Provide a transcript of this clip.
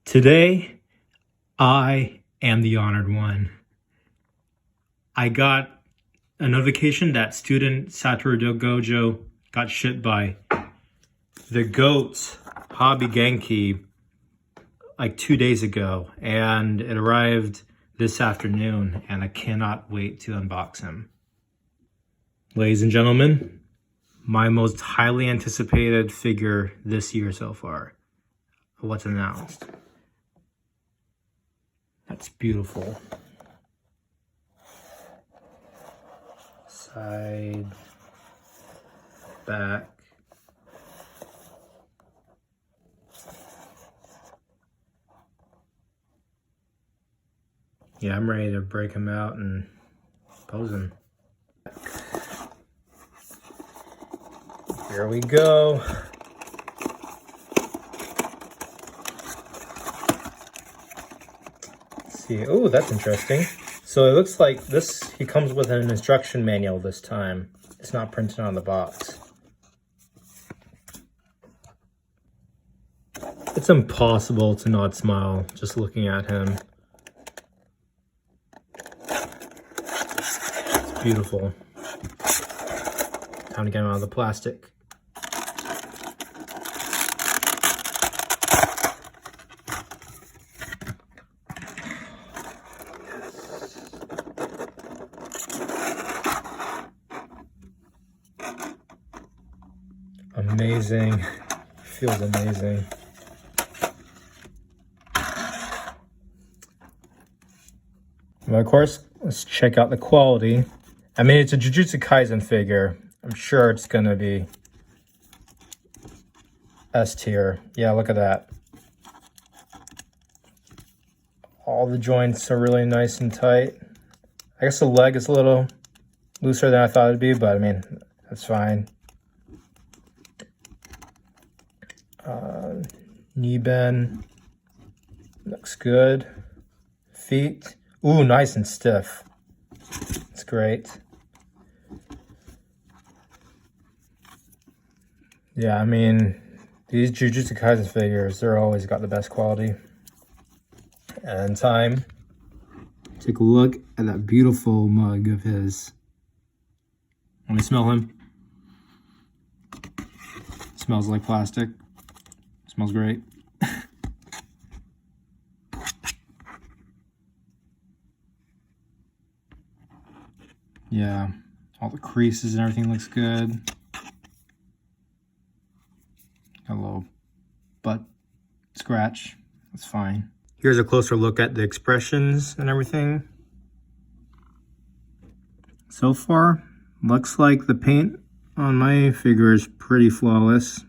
Today, I am the honored one. I got a notification that student Satoru Gojo got shipped by the GOAT Hobby Genki like 2 days ago, and it arrived this afternoon, and I cannot wait to unbox him. Ladies and gentlemen, my most highly anticipated figure this year so far. What's announced. That's beautiful. Side, back. Yeah, I'm ready to break him out and pose him. Here we go. Oh, that's interesting. So it looks like this, he comes with an instruction manual this time. It's not printed on the box. It's impossible to not smile just looking at him. It's beautiful. Time to get him out of the plastic. Amazing. Feels amazing. Well, of course, let's check out the quality. I mean, it's a Jujutsu Kaisen figure. I'm sure it's gonna be S tier. Yeah, look at that. All the joints are really nice and tight. I guess the leg is a little looser than I thought it'd be, but I mean, that's fine. Knee bend, looks good. Feet, ooh, nice and stiff. It's great. Yeah, I mean, these Jujutsu Kaisen figures, they're always got the best quality. And time, take a look at that beautiful mug of his. Let me smell him. Smells like plastic. Smells great. Yeah, all the creases and everything looks good. Got a little butt scratch. That's fine. Here's a closer look at the expressions and everything. So far, looks like the paint on my figure is pretty flawless.